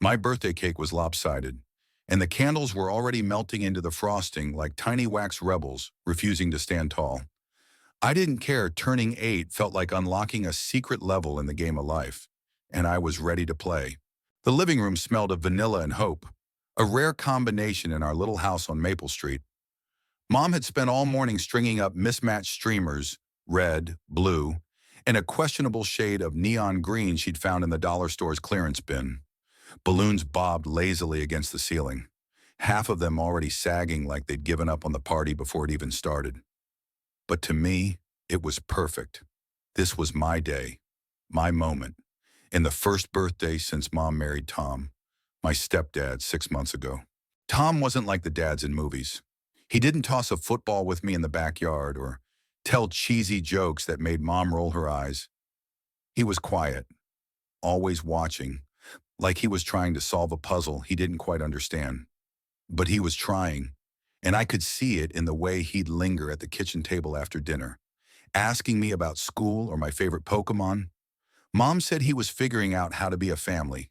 My birthday cake was lopsided, and the candles were already melting into the frosting like tiny wax rebels, refusing to stand tall. I didn't care. Turning 8 felt like unlocking a secret level in the game of life, and I was ready to play. The living room smelled of vanilla and hope, a rare combination in our little house on Maple Street. Mom had spent all morning stringing up mismatched streamers, red, blue, and a questionable shade of neon green she'd found in the dollar store's clearance bin. Balloons bobbed lazily against the ceiling, half of them already sagging like they'd given up on the party before it even started. But to me, it was perfect. This was my day, my moment, and the first birthday since Mom married Tom, my stepdad, 6 months ago. Tom wasn't like the dads in movies. He didn't toss a football with me in the backyard or tell cheesy jokes that made Mom roll her eyes. He was quiet, always watching, like he was trying to solve a puzzle he didn't quite understand. But he was trying, and I could see it in the way he'd linger at the kitchen table after dinner, asking me about school or my favorite Pokemon. Mom said he was figuring out how to be a family,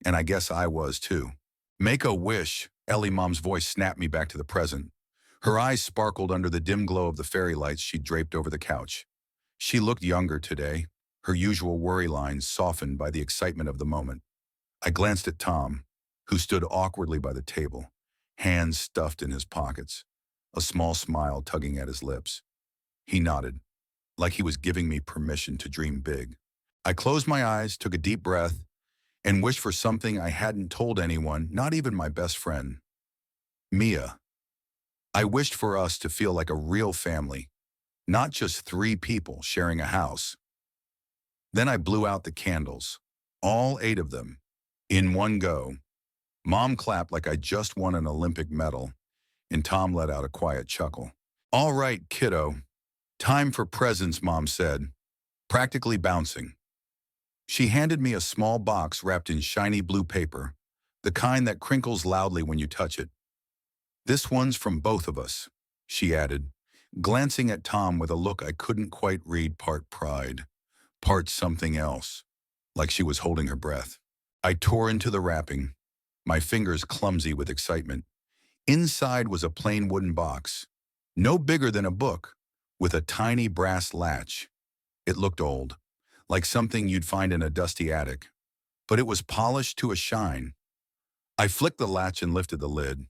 and I guess I was too. Make a wish, Ellie. Mom's voice snapped me back to the present. Her eyes sparkled under the dim glow of the fairy lights she'd draped over the couch. She looked younger today, her usual worry lines softened by the excitement of the moment. I glanced at Tom, who stood awkwardly by the table, hands stuffed in his pockets, a small smile tugging at his lips. He nodded, like he was giving me permission to dream big. I closed my eyes, took a deep breath, and wished for something I hadn't told anyone, not even my best friend. Mia. I wished for us to feel like a real family, not just 3 people sharing a house. Then I blew out the candles, all 8 of them, in one go. Mom clapped like I just won an Olympic medal, and Tom let out a quiet chuckle. All right, kiddo. Time for presents, Mom said, practically bouncing. She handed me a small box wrapped in shiny blue paper, the kind that crinkles loudly when you touch it. This one's from both of us, she added, glancing at Tom with a look I couldn't quite read, part pride, part something else, like she was holding her breath. I tore into the wrapping, my fingers clumsy with excitement. Inside was a plain wooden box, no bigger than a book, with a tiny brass latch. It looked old, like something you'd find in a dusty attic, but it was polished to a shine. I flicked the latch and lifted the lid,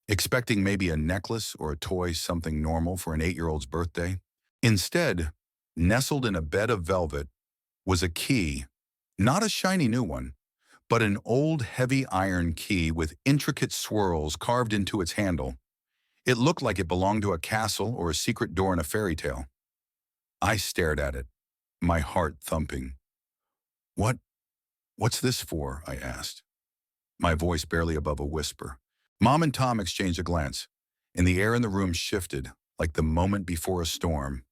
expecting maybe a necklace or a toy, something normal for an 8-year-old's birthday. Instead, nestled in a bed of velvet, was a key, not a shiny new one, but an old heavy iron key with intricate swirls carved into its handle. It looked like it belonged to a castle or a secret door in a fairy tale. I stared at it, my heart thumping. What's this for?" I asked, my voice barely above a whisper. Mom and Tom exchanged a glance, and the air in the room shifted like the moment before a storm.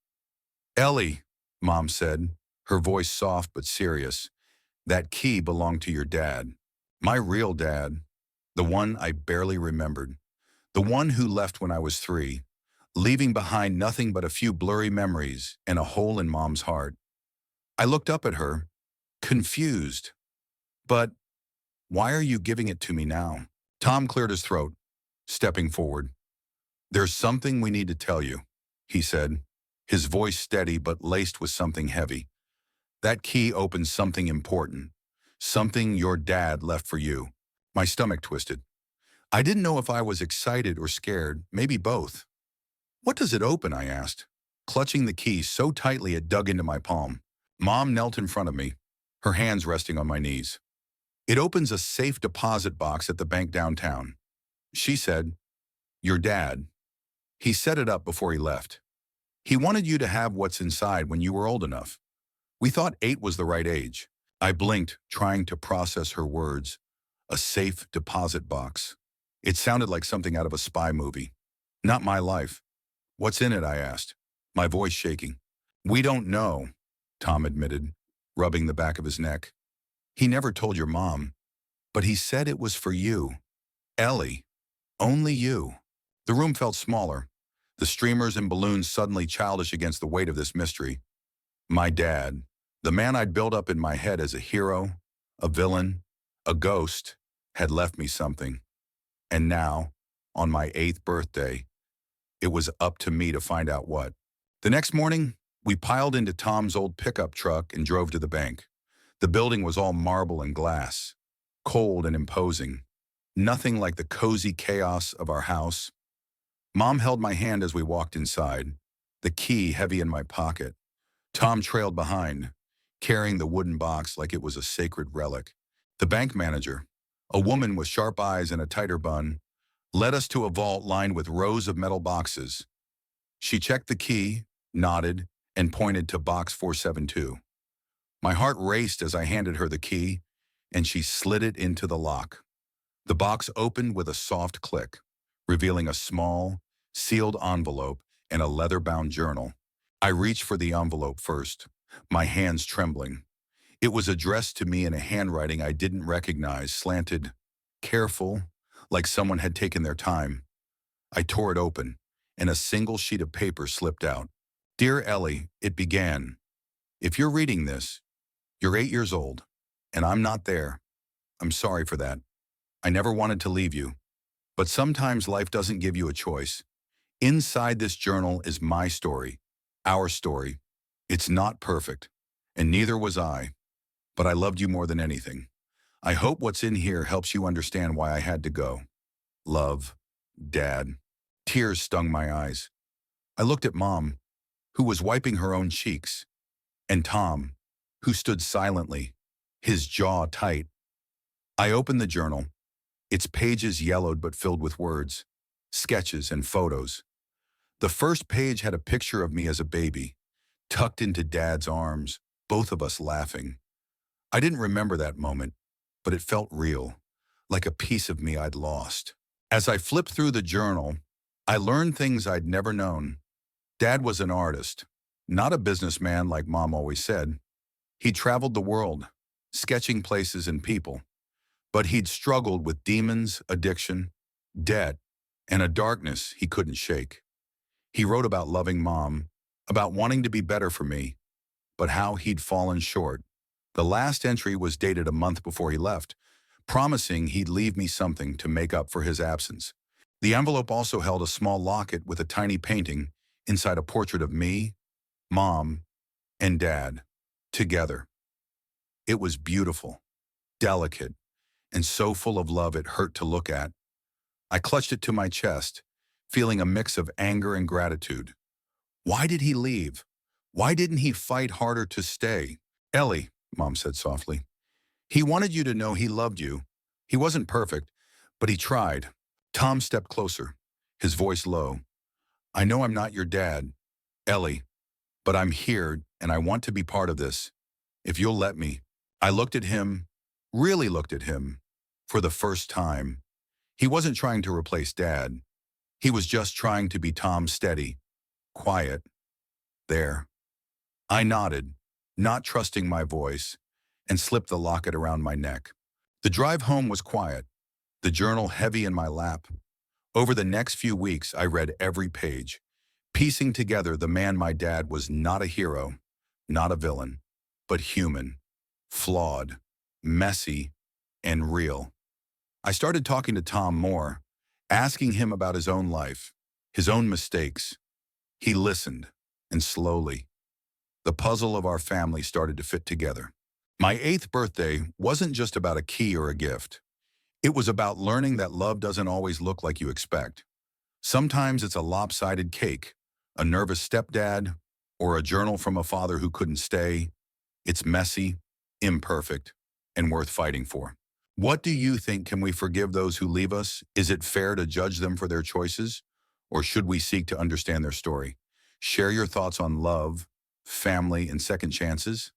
"Ellie," Mom said, her voice soft but serious, "that key belonged to your dad. My real dad, the one I barely remembered, the one who left when I was 3, leaving behind nothing but a few blurry memories and a hole in Mom's heart." I looked up at her, confused. "But why are you giving it to me now?" Tom cleared his throat, stepping forward. "There's something we need to tell you," he said, his voice steady but laced with something heavy. "That key opens something important, something your dad left for you." My stomach twisted. I didn't know if I was excited or scared, maybe both. "What does it open?" I asked, clutching the key so tightly it dug into my palm. Mom knelt in front of me, her hands resting on my knees. "It opens a safe deposit box at the bank downtown," she said. "Your dad, he set it up before he left. He wanted you to have what's inside when you were old enough. We thought 8 was the right age." I blinked, trying to process her words. A safe deposit box. It sounded like something out of a spy movie. Not my life. "What's in it?" I asked, my voice shaking. "We don't know," Tom admitted, rubbing the back of his neck. "He never told your mom, but he said it was for you. Ellie, only you." The room felt smaller, the streamers and balloons suddenly childish against the weight of this mystery. My dad, the man I'd built up in my head as a hero, a villain, a ghost, had left me something. And now, on my 8th birthday, it was up to me to find out what. The next morning, we piled into Tom's old pickup truck and drove to the bank. The building was all marble and glass, cold and imposing. Nothing like the cozy chaos of our house. Mom held my hand as we walked inside, the key heavy in my pocket. Tom trailed behind, carrying the wooden box like it was a sacred relic. The bank manager, a woman with sharp eyes and a tighter bun, led us to a vault lined with rows of metal boxes. She checked the key, nodded, and pointed to box 472. My heart raced as I handed her the key, and she slid it into the lock. The box opened with a soft click, revealing a small, sealed envelope and a leather-bound journal. I reached for the envelope first, my hands trembling. It was addressed to me in a handwriting I didn't recognize, slanted, careful, like someone had taken their time. I tore it open, and a single sheet of paper slipped out. "Dear Ellie," it began. "If you're reading this, you're 8 years old, and I'm not there. I'm sorry for that. I never wanted to leave you. But sometimes life doesn't give you a choice. Inside this journal is my story, our story. It's not perfect, and neither was I, but I loved you more than anything. I hope what's in here helps you understand why I had to go. Love, Dad." Tears stung my eyes. I looked at Mom, who was wiping her own cheeks, and Tom, who stood silently, his jaw tight. I opened the journal, its pages yellowed but filled with words, sketches, and photos. The first page had a picture of me as a baby, tucked into Dad's arms, both of us laughing. I didn't remember that moment, but it felt real, like a piece of me I'd lost. As I flipped through the journal, I learned things I'd never known. Dad was an artist, not a businessman like Mom always said. He traveled the world, sketching places and people, but he'd struggled with demons, addiction, debt, and a darkness he couldn't shake. He wrote about loving Mom, about wanting to be better for me, but how he'd fallen short. The last entry was dated a month before he left, promising he'd leave me something to make up for his absence. The envelope also held a small locket with a tiny painting inside, a portrait of me, Mom, and Dad, together. It was beautiful, delicate, and so full of love it hurt to look at. I clutched it to my chest, feeling a mix of anger and gratitude. Why did he leave? Why didn't he fight harder to stay? "Ellie," Mom said softly, "he wanted you to know he loved you. He wasn't perfect, but he tried." Tom stepped closer, his voice low. "I know I'm not your dad, Ellie, but I'm here and I want to be part of this. If you'll let me." I looked at him, really looked at him, for the first time. He wasn't trying to replace Dad. He was just trying to be Tom, steady, quiet, there. I nodded, not trusting my voice, and slipped the locket around my neck. The drive home was quiet, the journal heavy in my lap. Over the next few weeks, I read every page, piecing together the man my dad was, not a hero, not a villain, but human, flawed, messy, and real. I started talking to Tom more, asking him about his own life, his own mistakes. He listened, and slowly, the puzzle of our family started to fit together. My 8th birthday wasn't just about a key or a gift. It was about learning that love doesn't always look like you expect. Sometimes it's a lopsided cake, a nervous stepdad, or a journal from a father who couldn't stay. It's messy, imperfect, and worth fighting for. What do you think? Can we forgive those who leave us? Is it fair to judge them for their choices? Or should we seek to understand their story? Share your thoughts on love, family, and second chances.